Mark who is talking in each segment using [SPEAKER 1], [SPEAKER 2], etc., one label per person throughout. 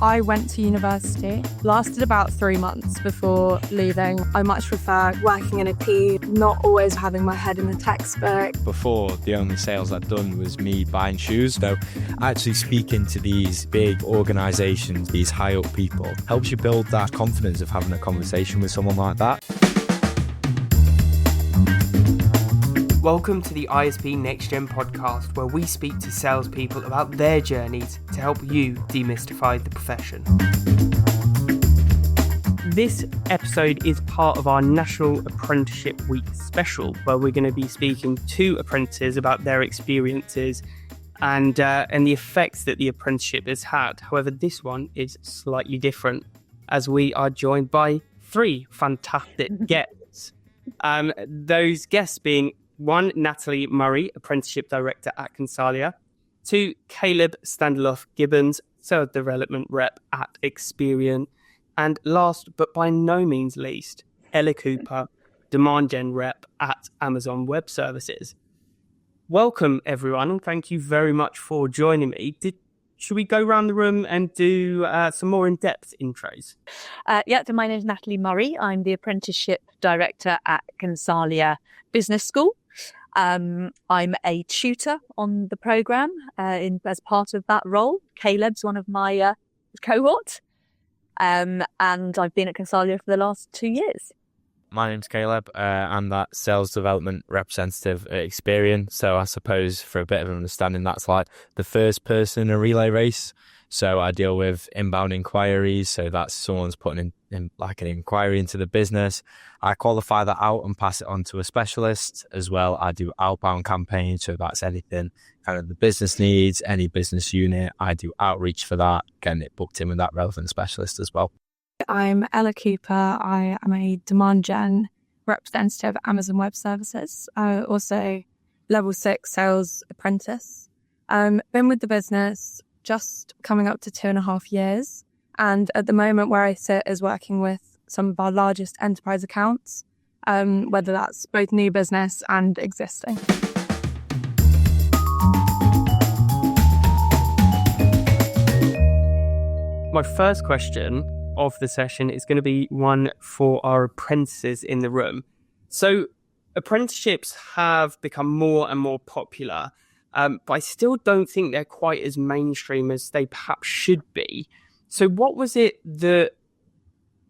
[SPEAKER 1] I went to university, lasted about 3 months before leaving. I much prefer working in a team, not always having my head in a textbook.
[SPEAKER 2] Before, the only sales I'd done was me buying shoes. So actually speaking to these big organisations, these high up people, helps you build that confidence of having a conversation with someone like that.
[SPEAKER 3] Welcome to the ISP NextGen Podcast, where we speak to salespeople about their journeys to help you demystify the profession. This episode is part of our National Apprenticeship Week special, where we're going to be speaking to apprentices about their experiences and the effects that the apprenticeship has had. However, this one is slightly different, as we are joined by 3 fantastic guests. Those guests being 1, Natalie Murray, Apprenticeship Director at Consalia. 2, Caleb Standaloff-Gibbons, Sales Development Rep at Experian. And last, but by no means least, Elle Cooper, Demand Gen Rep at Amazon Web Services. Welcome, everyone, and thank you very much for joining me. Should we go around the room and do some more in-depth intros?
[SPEAKER 4] So my name is Natalie Murray. I'm the Apprenticeship Director at Consalia Business School. I'm a tutor on the programme as part of that role. Caleb's one of my cohort. And I've been at Consalia for the last 2 years.
[SPEAKER 2] My name's Caleb. I'm that sales development representative at Experian. So I suppose for a bit of an understanding, that's like the first person in a relay race. So I deal with inbound inquiries. So that's someone's putting in like an inquiry into the business. I qualify that out and pass it on to a specialist as well. I do outbound campaigns. So that's anything kind of the business needs, any business unit. I do outreach for that, getting it booked in with that relevant specialist as well.
[SPEAKER 1] I'm Elle Cooper. I am a Demand Gen representative at Amazon Web Services. Also level 6 sales apprentice. Been with the business just coming up to 2.5 years. And at the moment where I sit is working with some of our largest enterprise accounts, whether that's both new business and existing.
[SPEAKER 3] My first question of the session is going to be one for our apprentices in the room. So apprenticeships have become more and more popular, but I still don't think they're quite as mainstream as they perhaps should be. So what was it that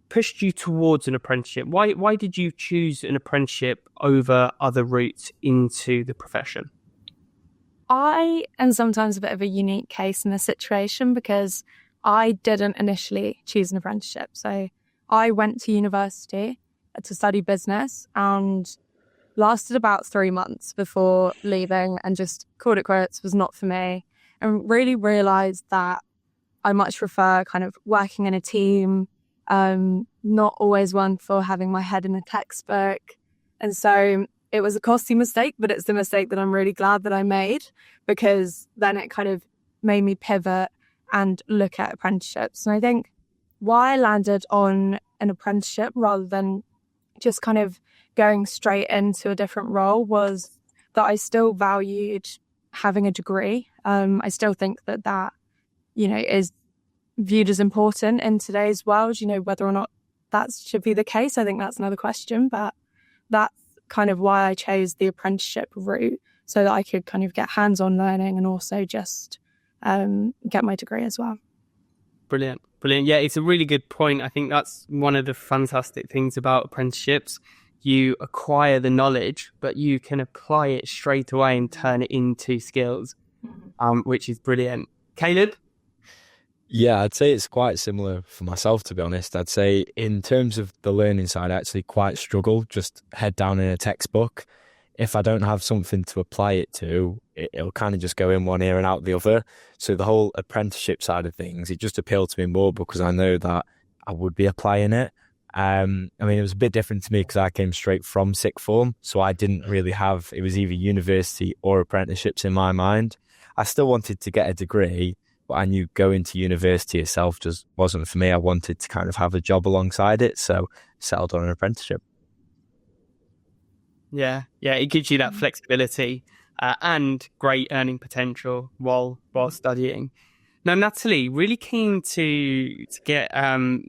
[SPEAKER 3] pushed you towards an apprenticeship? Why did you choose an apprenticeship over other routes into the profession?
[SPEAKER 1] I am sometimes a bit of a unique case in this situation because I didn't initially choose an apprenticeship. So I went to university to study business and lasted about 3 months before leaving and just called it quits, was not for me, and really realised that I much prefer kind of working in a team, not always one for having my head in a textbook. And so it was a costly mistake, but it's the mistake that I'm really glad that I made, because then it kind of made me pivot and look at apprenticeships. And I think why I landed on an apprenticeship rather than just kind of going straight into a different role was that I still valued having a degree. I still think that is viewed as important in today's world. Whether or not that should be the case, I think that's another question, but that's kind of why I chose the apprenticeship route, so that I could kind of get hands-on learning and also just get my degree as well.
[SPEAKER 3] Brilliant. Yeah, it's a really good point. I think that's one of the fantastic things about apprenticeships. You acquire the knowledge, but you can apply it straight away and turn it into skills, which is brilliant. Caleb?
[SPEAKER 2] Yeah, I'd say it's quite similar for myself, to be honest. I'd say in terms of the learning side, I actually quite struggle, just head down in a textbook. If I don't have something to apply it to, it'll kind of just go in one ear and out the other. So the whole apprenticeship side of things, it just appealed to me more because I know that I would be applying it. It was a bit different to me because I came straight from sixth form, so I didn't really have, it was either university or apprenticeships in my mind. I still wanted to get a degree, but I knew going to university itself just wasn't for me. I wanted to kind of have a job alongside it, so settled on an apprenticeship.
[SPEAKER 3] Yeah, it gives you that flexibility and great earning potential while studying. Now, Natalie, really keen to get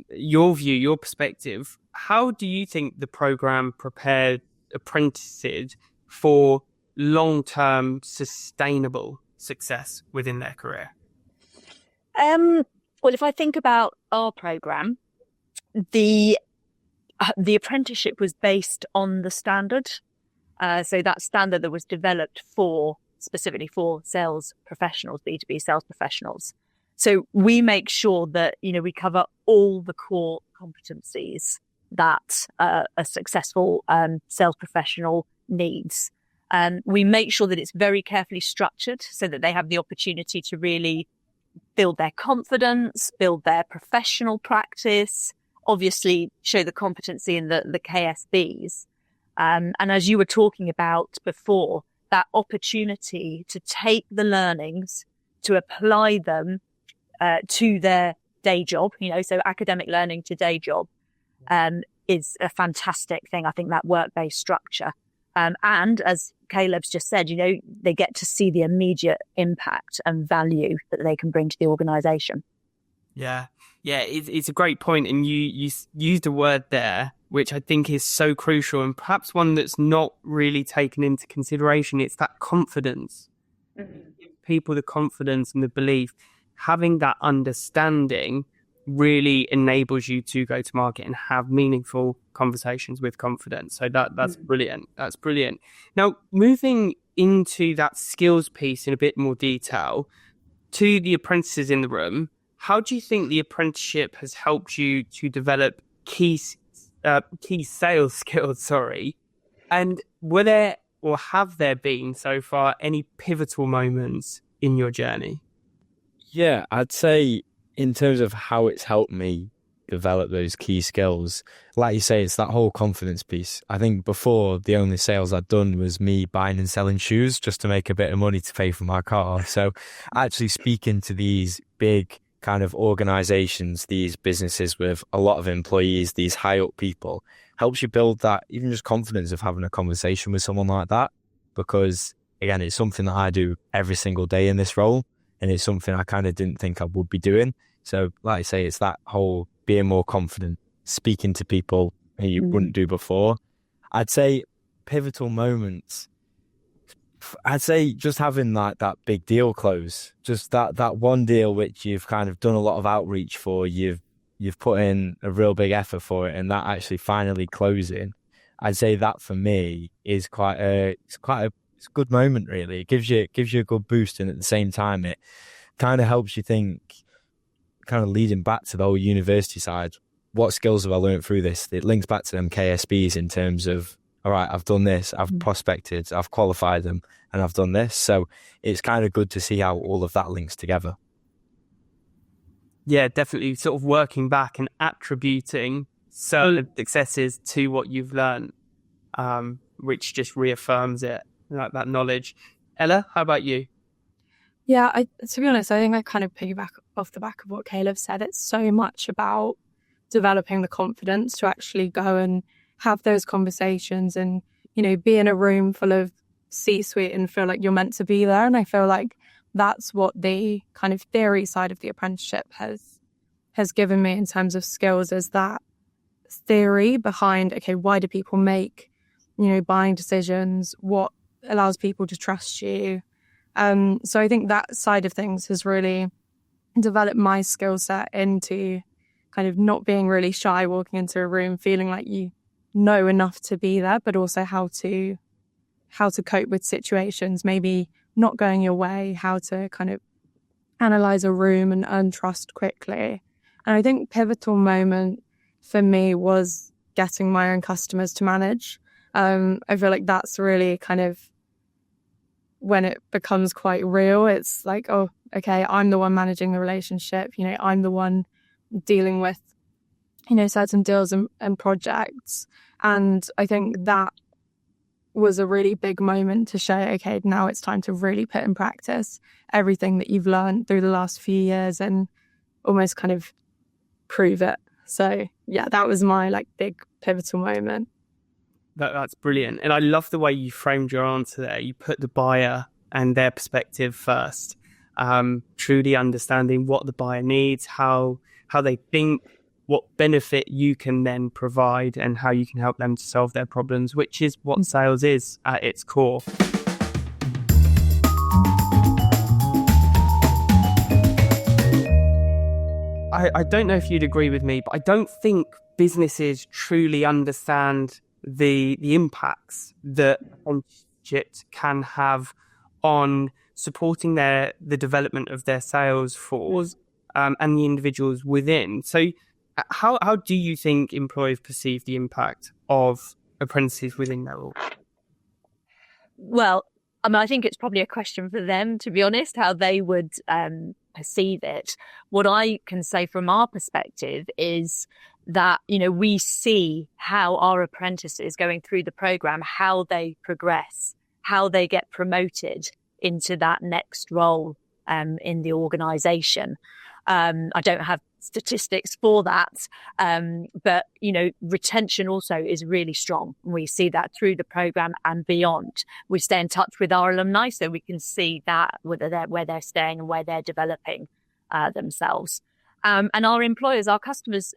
[SPEAKER 3] your view, your perspective. How do you think the program prepared apprentices for long-term sustainable success within their career?
[SPEAKER 4] Well, if I think about our program, the apprenticeship was based on the standard. So that standard that was developed specifically for sales professionals, B2B sales professionals. So we make sure that, we cover all the core competencies that a successful sales professional needs. And we make sure that it's very carefully structured so that they have the opportunity to really build their confidence, build their professional practice, obviously show the competency in the KSBs. And as you were talking about before, that opportunity to take the learnings, to apply them to their day job, so academic learning to day job, is a fantastic thing. I think that work-based structure. And as Caleb's just said, they get to see the immediate impact and value that they can bring to the organisation.
[SPEAKER 3] Yeah, it's a great point. And you used a word there, which I think is so crucial and perhaps one that's not really taken into consideration. It's that confidence. Mm-hmm. Give people the confidence and the belief. Having that understanding really enables you to go to market and have meaningful conversations with confidence. So that's brilliant. That's brilliant. Now, moving into that skills piece in a bit more detail, to the apprentices in the room, how do you think the apprenticeship has helped you to develop key sales skills? And were there or have there been so far any pivotal moments in your journey?
[SPEAKER 2] Yeah, I'd say in terms of how it's helped me develop those key skills, like you say, it's that whole confidence piece. I think before, the only sales I'd done was me buying and selling shoes just to make a bit of money to pay for my car. So actually speaking to these big kind of organizations, these businesses with a lot of employees, these high up people, helps you build that even just confidence of having a conversation with someone like that. Because again, it's something that I do every single day in this role. And it's something I kind of didn't think I would be doing. So like I say, it's that whole being more confident, speaking to people who you wouldn't do before. I'd say pivotal moments. I'd say just having like that big deal close, just that one deal which you've kind of done a lot of outreach for, you've put in a real big effort for it, and that actually finally closing. I'd say that for me is it's a good moment, really. It gives you a good boost, and at the same time, it kind of helps you think, kind of leading back to the whole university side. What skills have I learned through this? It links back to them KSBs in terms of, all right, I've done this, I've prospected, I've qualified them, and I've done this. So it's kind of good to see how all of that links together.
[SPEAKER 3] Yeah, definitely sort of working back and attributing certain successes to what you've learned, which just reaffirms it, like that knowledge. Elle, how about you?
[SPEAKER 1] Yeah, to be honest, I think I kind of piggyback off the back of what Caleb said. It's so much about developing the confidence to actually go and have those conversations and, be in a room full of C-suite and feel like you're meant to be there. And I feel like that's what the kind of theory side of the apprenticeship has given me in terms of skills, is that theory behind, okay, why do people make, buying decisions? What allows people to trust you? So I think that side of things has really developed my skill set into kind of not being really shy, walking into a room, feeling like you know enough to be there, but also how to cope with situations, maybe not going your way, how to kind of analyze a room and earn trust quickly. And I think pivotal moment for me was getting my own customers to manage. I feel like that's really kind of when it becomes quite real. It's like, oh, okay, I'm the one managing the relationship. I'm the one dealing with, certain deals and projects. And I think that was a really big moment to show, okay, now it's time to really put in practice everything that you've learned through the last few years and almost kind of prove it. So yeah, that was my big pivotal moment.
[SPEAKER 3] That's brilliant. And I love the way you framed your answer there. You put the buyer and their perspective first. truly understanding what the buyer needs, how they think, what benefit you can then provide, and how you can help them to solve their problems, which is what sales is at its core. I don't know if you'd agree with me, but I don't think businesses truly understand the impacts that apprenticeships can have on supporting the development of their sales force and the individuals within. So how do you think employers perceive the impact of apprentices within their org?
[SPEAKER 4] Well, I think it's probably a question for them, to be honest, how they would perceive it. What I can say from our perspective is that, we see how our apprentices going through the program, how they progress, how they get promoted into that next role in the organisation. I don't have statistics for that, but retention also is really strong. We see that through the program and beyond. We stay in touch with our alumni so we can see that where they're staying and where they're developing themselves. And our employers, our customers,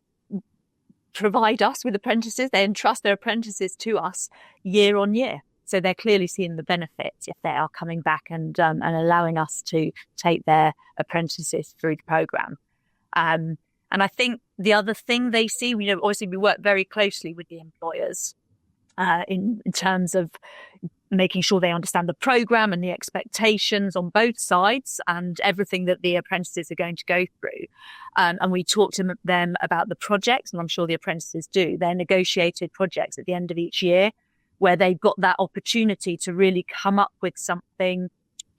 [SPEAKER 4] provide us with apprentices. They entrust their apprentices to us year on year. So they're clearly seeing the benefits if they are coming back and allowing us to take their apprentices through the program. And I think the other thing they see, obviously we work very closely with the employers in terms of making sure they understand the program and the expectations on both sides and everything that the apprentices are going to go through. And we talk to them about the projects, and I'm sure the apprentices do. They're negotiated projects at the end of each year where they've got that opportunity to really come up with something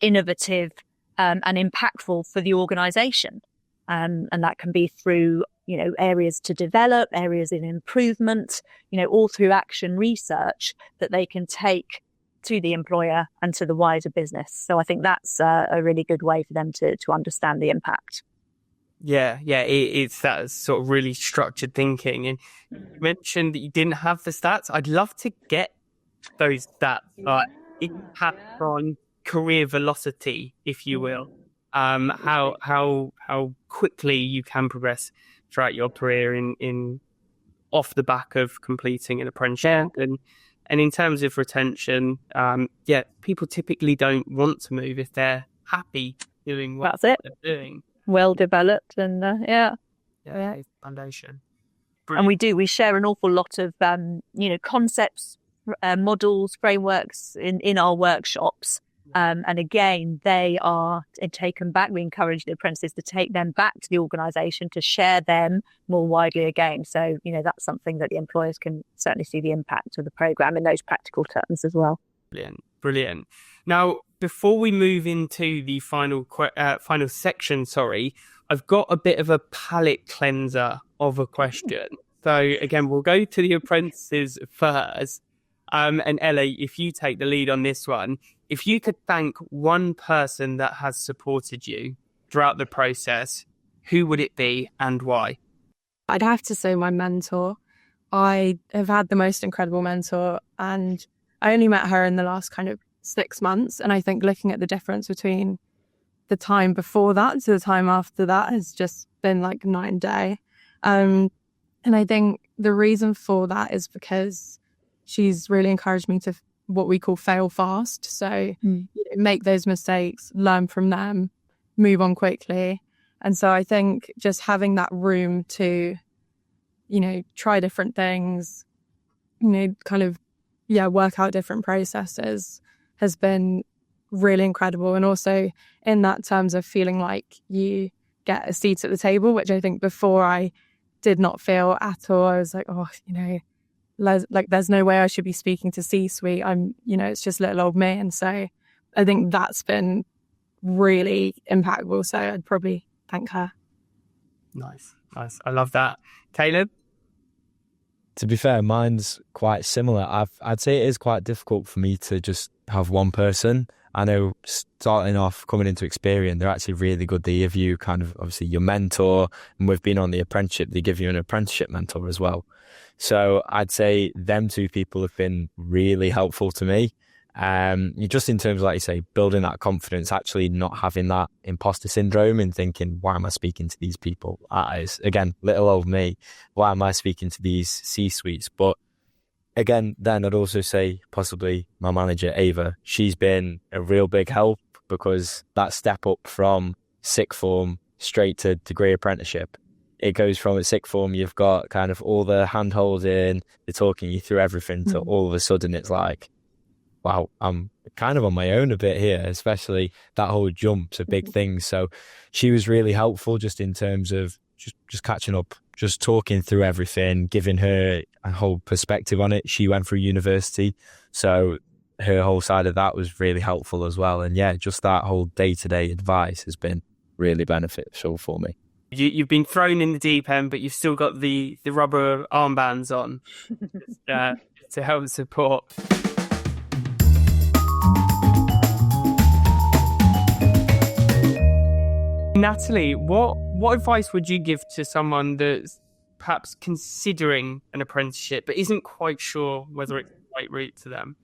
[SPEAKER 4] innovative and impactful for the organisation. And that can be through, areas to develop, areas in improvement, all through action research that they can take to the employer and to the wider business. So I think that's a really good way for them to understand the impact.
[SPEAKER 3] Yeah, it's that sort of really structured thinking. And you mentioned that you didn't have the stats. I'd love to get those stats, impact on career velocity, if you will. How quickly you can progress throughout your career in off the back of completing an apprenticeship, and in terms of retention, people typically don't want to move if they're happy doing what they're doing.
[SPEAKER 4] Well developed and
[SPEAKER 3] foundation.
[SPEAKER 4] Brilliant. And we share an awful lot of concepts, models, frameworks in our workshops. And again, they are taken back. We encourage the apprentices to take them back to the organisation to share them more widely again. So, that's something that the employers can certainly see the impact of the programme in those practical terms as well.
[SPEAKER 3] Brilliant. Now, before we move into the final section, I've got a bit of a palate cleanser of a question. So again, we'll go to the apprentices first. And Elle, if you take the lead on this one, if you could thank one person that has supported you throughout the process, who would it be and why?
[SPEAKER 1] I'd have to say my mentor. I have had the most incredible mentor, and I only met her in the last kind of 6 months. And I think looking at the difference between the time before that to the time after that has just been like night and day. And I think the reason for that is because she's really encouraged me to what we call fail fast. So make those mistakes, learn from them, move on quickly. And so I think just having that room to, try different things, work out different processes has been really incredible. And also in that terms of feeling like you get a seat at the table, which I think before I did not feel at all. I was like, there's no way I should be speaking to C-suite. It's just little old me. And so I think that's been really impactful. So I'd probably thank her.
[SPEAKER 3] Nice. I love that. Caleb?
[SPEAKER 2] To be fair, mine's quite similar. I'd say it is quite difficult for me to just have one person. I know starting off, coming into Experian, they're actually really good. They give you kind of, obviously, your mentor. And we've been on the apprenticeship, they give you an apprenticeship mentor as well. So I'd say them two people have been really helpful to me. You just in terms of, like you say, building that confidence, actually not having that imposter syndrome and thinking, why am I speaking to these people? That is, again, little old me. Why am I speaking to these C-suites? But again, then I'd also say possibly my manager, Ava, she's been a real big help, because that step up from sixth form straight to degree apprenticeship, it goes from a sixth form, you've got kind of all the hand holding, they're talking you through everything, to all of a sudden it's like, wow, I'm kind of on my own a bit here, especially that whole jump's a big thing. So she was really helpful just in terms of just catching up, just talking through everything, giving her a whole perspective on it. She went through university, so her whole side of that was really helpful as well. And yeah, just that whole day-to-day advice has been really beneficial for me.
[SPEAKER 3] You've been thrown in the deep end, but you've still got the rubber armbands on to help support. Natalie, what advice would you give to someone that's perhaps considering an apprenticeship but isn't quite sure whether it's the right route to them?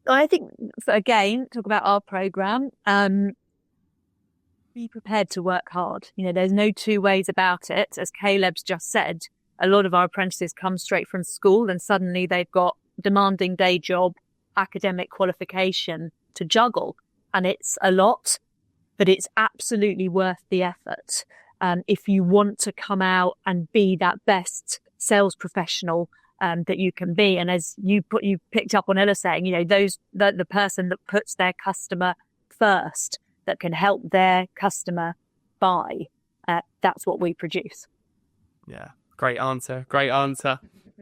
[SPEAKER 4] I think, again, talk about our program. Be prepared to work hard. There's no two ways about it. As Caleb's just said, a lot of our apprentices come straight from school and suddenly they've got demanding day job, academic qualification to juggle. And it's a lot, but it's absolutely worth the effort. If you want to come out and be that best sales professional that you can be. And as you picked up on Elle saying, the person that puts their customer first, that can help their customer buy, that's what we produce.
[SPEAKER 3] Yeah, great answer.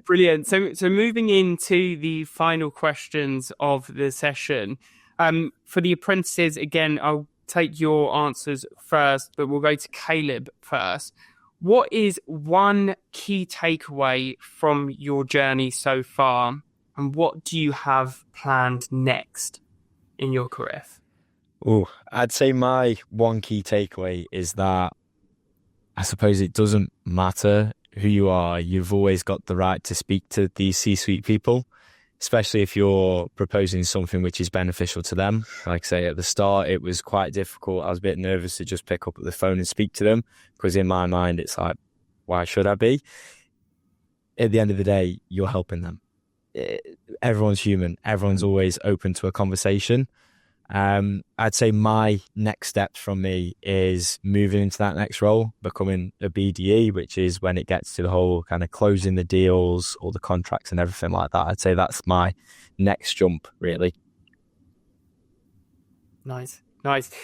[SPEAKER 3] Brilliant. So moving into the final questions of the session, for the apprentices, again, I'll take your answers first, but we'll go to Caleb first. What is one key takeaway from your journey so far, and what do you have planned next in your career?
[SPEAKER 2] Oh, I'd say my one key takeaway is that I suppose it doesn't matter who you are. You've always got the right to speak to these C-suite people, especially if you're proposing something which is beneficial to them. Like I say, at the start, it was quite difficult. I was a bit nervous to just pick up the phone and speak to them, because in my mind, it's like, why should I be? At the end of the day, you're helping them. Everyone's human. Everyone's always open to a conversation. I'd say my next steps from me is moving into that next role, becoming a BDE, which is when it gets to the whole kind of closing the deals, all the contracts and everything like that. I'd say that's my next jump, really.
[SPEAKER 3] Nice.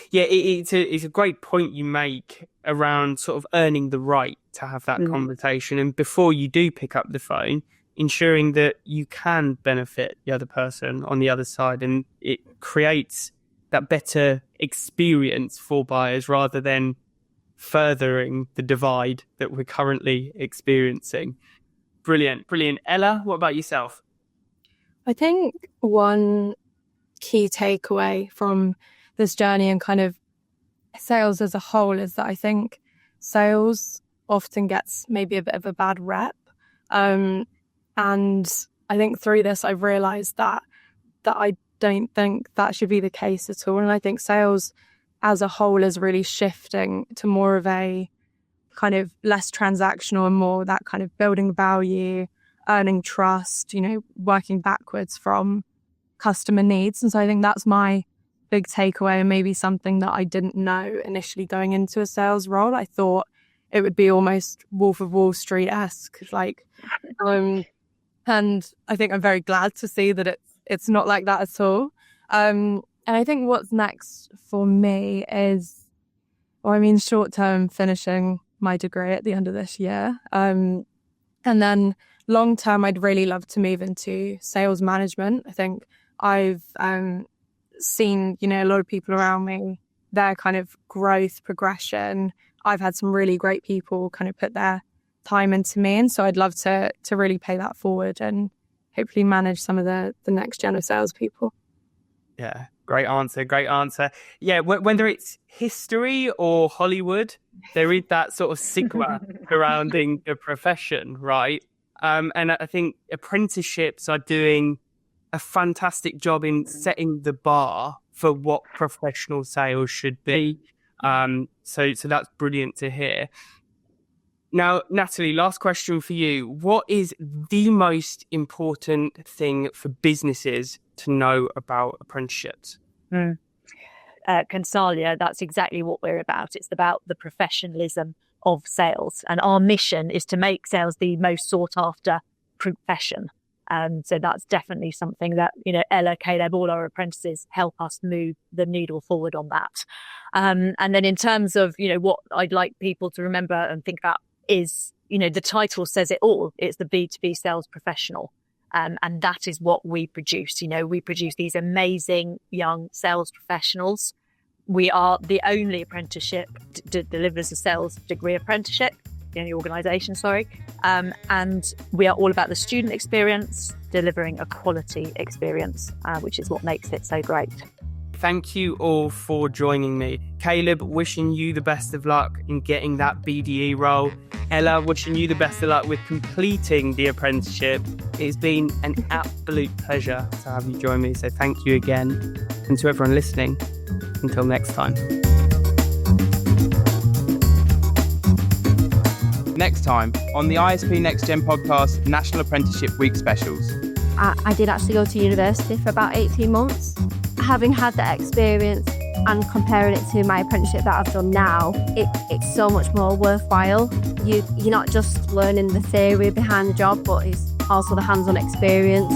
[SPEAKER 3] Yeah, it's a great point you make around sort of earning the right to have that conversation. And before you do pick up the phone, ensuring that you can benefit the other person on the other side, and it creates that better experience for buyers rather than furthering the divide that we're currently experiencing. Brilliant. Elle, what about yourself?
[SPEAKER 1] I think one key takeaway from this journey and kind of sales as a whole is that I think sales often gets maybe a bit of a bad rep. And I think through this, I've realised that I don't think that should be the case at all. And I think sales as a whole is really shifting to more of a kind of less transactional and more that kind of building value, earning trust, working backwards from customer needs. And so I think that's my big takeaway, and maybe something that I didn't know initially going into a sales role. I thought it would be almost Wolf of Wall Street-esque, and I think I'm very glad to see that it's not like that at all. And I think what's next for me is, short term, finishing my degree at the end of this year. And then long term, I'd really love to move into sales management. I think I've seen, a lot of people around me, their kind of growth progression. I've had some really great people kind of put their time into me, and so I'd love to really pay that forward and hopefully manage some of the next gen of salespeople.
[SPEAKER 3] Yeah, great answer. Yeah, whether it's history or Hollywood, there is that sort of stigma surrounding the profession, right? And I think apprenticeships are doing a fantastic job in setting the bar for what professional sales should be. So that's brilliant to hear. Now, Natalie, last question for you. What is the most important thing for businesses to know about apprenticeships?
[SPEAKER 4] Consalia, that's exactly what we're about. It's about the professionalism of sales. And our mission is to make sales the most sought after profession. So that's definitely something that, Elle, Caleb, all our apprentices help us move the needle forward on that. And then in terms of, what I'd like people to remember and think about is, the title says it all. It's the B2B sales professional. And that is what we produce. We produce these amazing young sales professionals. We are the only apprenticeship that delivers a sales degree apprenticeship, the only organisation, and we are all about the student experience, delivering a quality experience, which is what makes it so great.
[SPEAKER 3] Thank you all for joining me. Caleb, wishing you the best of luck in getting that BDE role. Ella, wishing you the best of luck with completing the apprenticeship. It's been an absolute pleasure to have you join me, so thank you again. And to everyone listening, until next time. Next time on the ISP NextGen Podcast National Apprenticeship Week Specials.
[SPEAKER 5] I did actually go to university for about 18 months. Having had that experience and comparing it to my apprenticeship that I've done now, it's so much more worthwhile. You're not just learning the theory behind the job, but it's also the hands-on experience.